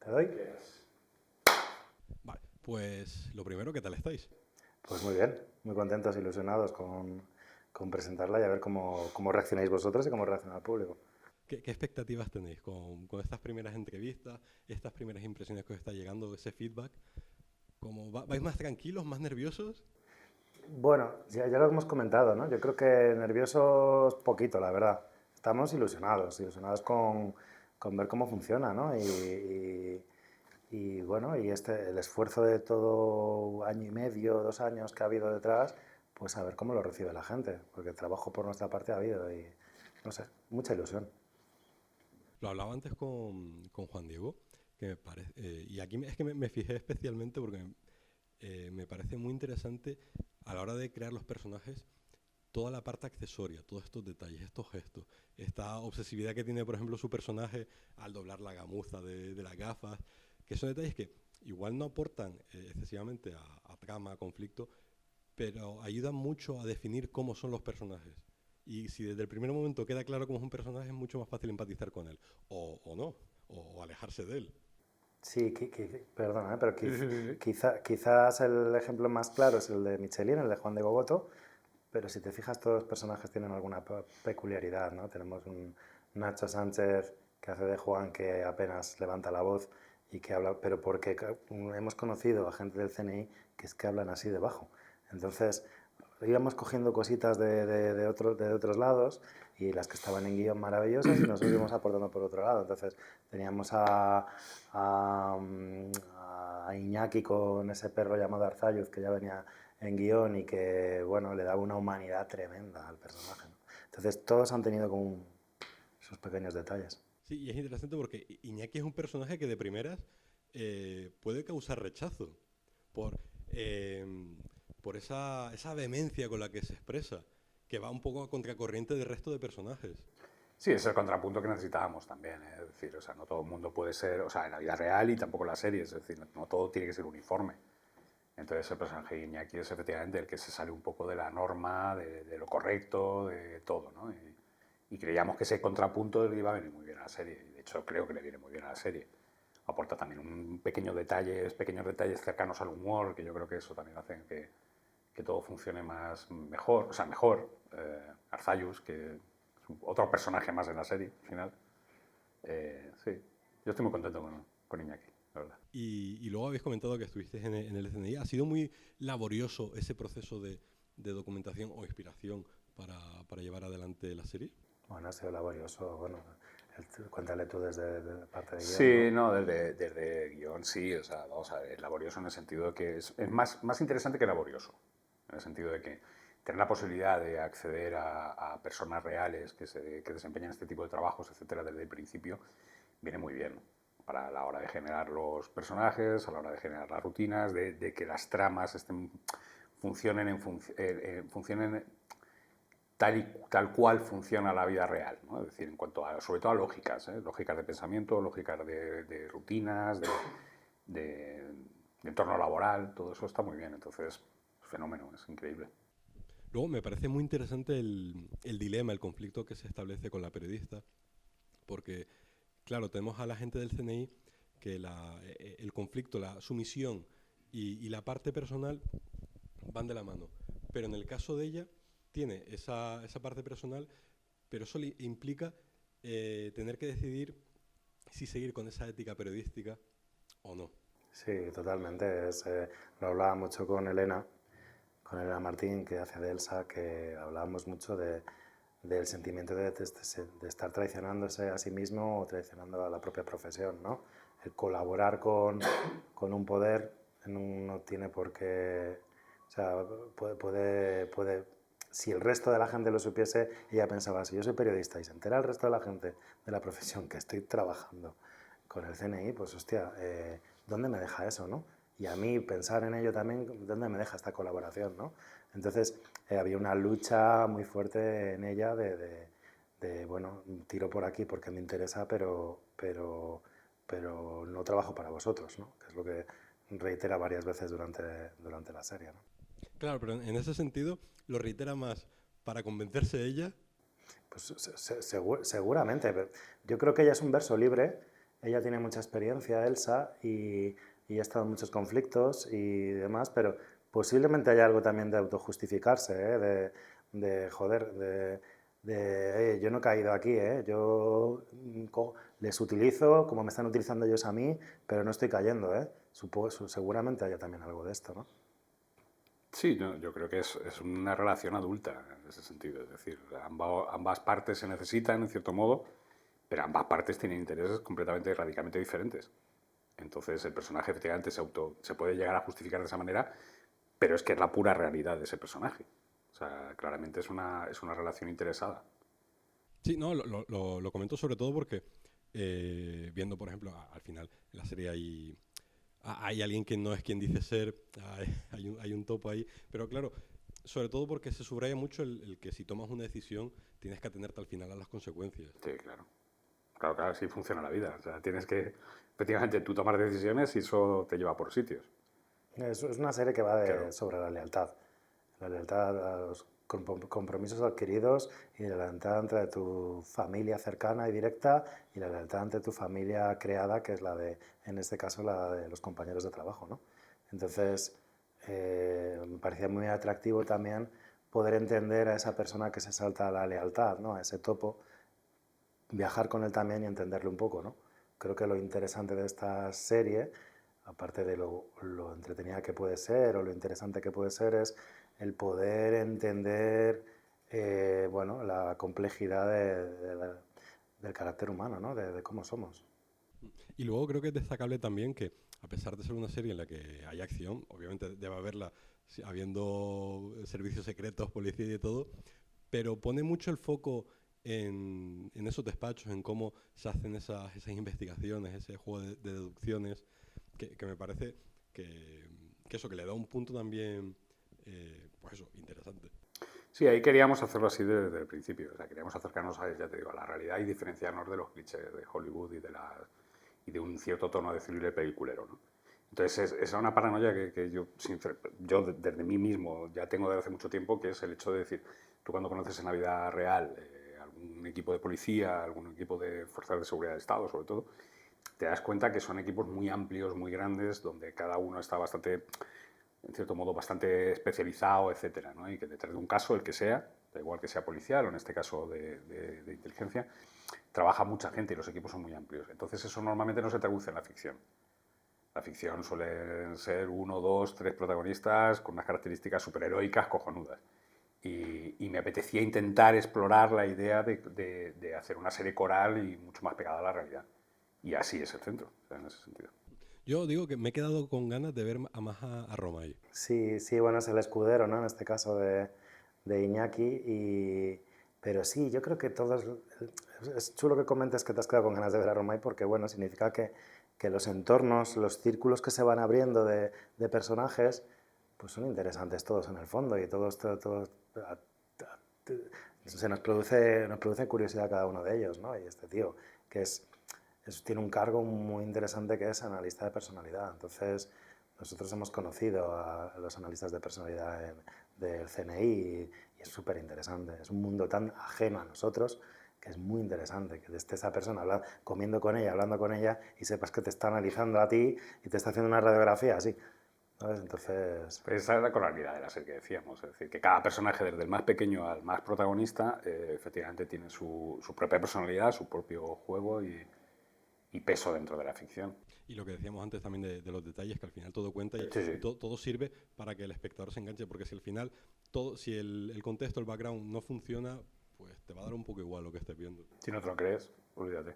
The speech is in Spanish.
¿Te doy? Vale, pues lo primero, ¿qué tal estáis? Pues muy bien, muy contentos, ilusionados con presentarla y a ver cómo reaccionáis vosotros y cómo reacciona el público. ¿Qué expectativas tenéis con estas primeras entrevistas, estas primeras impresiones que os está llegando, ese feedback? ¿Vais más tranquilos, más nerviosos? Bueno, ya lo hemos comentado, ¿no? Yo creo que nerviosos poquito, la verdad. Estamos ilusionados con ver cómo funciona, ¿no? Y bueno, el esfuerzo de todo año y medio, 2 años que ha habido detrás, pues a ver cómo lo recibe la gente, porque trabajo por nuestra parte ha habido y, no sé, mucha ilusión. Lo hablaba antes con Juan Diego, que me parece, y aquí es que me fijé especialmente porque me parece muy interesante a la hora de crear los personajes toda la parte accesoria, todos estos detalles, estos gestos, esta obsesividad que tiene, por ejemplo, su personaje al doblar la gamuza de las gafas, que son detalles que igual no aportan excesivamente a trama, a conflicto, pero ayudan mucho a definir cómo son los personajes. Y si desde el primer momento queda claro cómo es un personaje, es mucho más fácil empatizar con él. O no, o alejarse de él. Sí, perdona, pero Sí, sí, sí, sí. quizás el ejemplo más claro es el de Michelin, el de Juan de Gogoto, pero si te fijas todos los personajes tienen alguna peculiaridad, ¿no? Tenemos un Nacho Sánchez que hace de Juan que apenas levanta la voz y que habla, pero porque hemos conocido a gente del CNI que es que hablan así de bajo. Entonces íbamos cogiendo cositas de otros lados y las que estaban en guión maravillosas y nosotros íbamos aportando por otro lado. Entonces teníamos a Iñaki con ese perro llamado Arzayuz que ya venía en guión y que bueno, le daba una humanidad tremenda al personaje, ¿no? Entonces todos han tenido como esos pequeños detalles. Sí, y es interesante porque Iñaki es un personaje que de primeras puede causar rechazo por, eh, por esa vehemencia con la que se expresa, que va un poco a contracorriente del resto de personajes. Sí, es el contrapunto que necesitábamos también. Es decir, o sea, no todo el mundo puede ser, o sea, en la vida real y tampoco en la serie, es decir, no todo tiene que ser uniforme. Entonces el personaje de Iñaki es efectivamente el que se sale un poco de la norma, de lo correcto, de todo, ¿no? Y creíamos que ese contrapunto le iba a venir muy bien a la serie, y de hecho creo que le viene muy bien a la serie. Aporta también pequeños detalles cercanos al humor, que yo creo que eso también hace que todo funcione mejor, o sea, mejor. Arzayus, que es otro personaje más en la serie, al final. Sí, yo estoy muy contento con Iñaki, la verdad. Y luego habéis comentado que estuvisteis en el SNI. ¿Ha sido muy laborioso ese proceso de documentación o inspiración para llevar adelante la serie? Bueno, ha sido laborioso. Bueno, cuéntale tú desde parte de guión, Sí, ¿no? no, desde guión sí, o sea, vamos a ver, es laborioso en el sentido de que es más interesante que laborioso, en el sentido de que tener la posibilidad de acceder a personas reales que desempeñan este tipo de trabajos, etcétera, desde el principio, viene muy bien para la hora de generar los personajes, a la hora de generar las rutinas, de que las tramas funcionen tal cual funciona la vida real, ¿no? Es decir, en cuanto a, sobre todo a lógicas, lógicas de pensamiento, lógicas de rutinas, de entorno laboral, todo eso está muy bien, entonces, fenómeno, es increíble. Luego me parece muy interesante el dilema, el conflicto que se establece con la periodista, porque, claro, tenemos a la gente del CNI que el conflicto, la sumisión y la parte personal van de la mano. Pero en el caso de ella, tiene esa parte personal, pero eso le implica tener que decidir si seguir con esa ética periodística o no. Sí, totalmente. Lo hablaba mucho con Elena Martín, que hace de Elsa, que hablábamos mucho del sentimiento de estar traicionándose a sí mismo o traicionando a la propia profesión, ¿no? El colaborar con un poder no tiene por qué... O sea, si el resto de la gente lo supiese, ella pensaba, si yo soy periodista y se entera el resto de la gente de la profesión que estoy trabajando con el CNI, pues hostia, ¿dónde me deja eso, no? Y a mí pensar en ello también, ¿dónde me deja esta colaboración, no? Entonces había una lucha muy fuerte en ella bueno, tiro por aquí porque me interesa, pero no trabajo para vosotros, ¿no? Que es lo que reitera varias veces durante la serie, ¿no? Claro, pero en ese sentido lo reitera más para convencerse ella. Pues seguramente. Yo creo que ella es un verso libre ella tiene mucha experiencia, Elsa, y ha estado en muchos conflictos y demás, pero posiblemente haya algo también de autojustificarse, ¿eh? Joder, yo no he caído aquí, yo les utilizo como me están utilizando ellos a mí, pero no estoy cayendo, seguramente haya también algo de esto, ¿no? Sí, no, yo creo que es una relación adulta en ese sentido. Es decir, ambas partes se necesitan en cierto modo, pero ambas partes tienen intereses completamente y radicalmente diferentes. Entonces el personaje efectivamente se puede llegar a justificar de esa manera, pero es que es la pura realidad de ese personaje. O sea, claramente es una relación interesada. Sí, no, lo comento sobre todo porque viendo, por ejemplo, al final en la serie hay alguien que no es quien dice ser, hay un topo ahí, pero claro, sobre todo porque se subraya mucho el que si tomas una decisión tienes que atenerte al final a las consecuencias. Sí, claro. Claro, claro, así funciona la vida. O sea, tienes que, efectivamente, tú tomar decisiones y eso te lleva por sitios. Es una serie que va Claro. sobre la lealtad a los compromisos adquiridos y la lealtad entre tu familia cercana y directa y la lealtad entre tu familia creada, que es la de, en este caso, la de los compañeros de trabajo, ¿no? Entonces, me parecía muy atractivo también poder entender a esa persona que se salta la lealtad, ¿no? A ese topo, viajar con él también y entenderlo un poco, ¿no? Creo que lo interesante de esta serie, aparte de lo entretenida que puede ser o lo interesante que puede ser, es el poder entender bueno, la complejidad del carácter humano, ¿no? De cómo somos. Y luego creo que es destacable también que, a pesar de ser una serie en la que hay acción, obviamente debe haberla habiendo servicios secretos, policía y de todo, pero pone mucho el foco en esos despachos, en cómo se hacen esas investigaciones, ese juego de deducciones, que me parece que eso, que le da un punto también, pues eso, interesante. Sí, ahí queríamos hacerlo así desde el principio. O sea, queríamos acercarnos a, ya te digo, a la realidad y diferenciarnos de los clichés de Hollywood y de un cierto tono de thriller peliculero, ¿no? Entonces, es una paranoia que yo desde mí mismo ya tengo desde hace mucho tiempo, que es el hecho de decir, tú cuando conoces en la vida real algún equipo de policía, algún equipo de fuerzas de seguridad del Estado, sobre todo, te das cuenta que son equipos muy amplios, muy grandes, donde cada uno está bastante, en cierto modo, bastante especializado, etcétera, ¿no? Y que detrás de un caso, el que sea, da igual que sea policial o en este caso de inteligencia, trabaja mucha gente y los equipos son muy amplios. Entonces eso normalmente no se traduce en la ficción. La ficción suelen ser uno, dos, tres protagonistas con unas características superheroicas cojonudas. Y me apetecía intentar explorar la idea de hacer una serie coral y mucho más pegada a la realidad. Y así es el centro, o sea, en ese sentido. Yo digo que me he quedado con ganas de ver más a Romay. Sí, sí, bueno, es el escudero, ¿no? En este caso de Iñaki. Pero sí, yo creo que todos... Es chulo que comentes que te has quedado con ganas de ver a Romay porque, bueno, significa que los entornos, los círculos que se van abriendo de personajes, pues son interesantes todos en el fondo y se nos produce curiosidad cada uno de ellos, ¿no? Y este tío, que tiene un cargo muy interesante que es analista de personalidad. Entonces, nosotros hemos conocido a los analistas de personalidad del CNI y es súper interesante. Es un mundo tan ajeno a nosotros que es muy interesante que esté esa persona comiendo con ella, hablando con ella y sepas que te está analizando a ti y te está haciendo una radiografía así. ¿Sabes? Entonces... Pues esa es la coralidad de la serie que decíamos, es decir, que cada personaje, desde el más pequeño al más protagonista, efectivamente tiene su propia personalidad, su propio juego y peso dentro de la ficción. Y lo que decíamos antes también de los detalles, que al final todo cuenta Sí, sí. y todo sirve para que el espectador se enganche, porque si al final, si el contexto, el background no funciona, pues te va a dar un poco igual lo que estés viendo. Si no te lo crees, olvídate.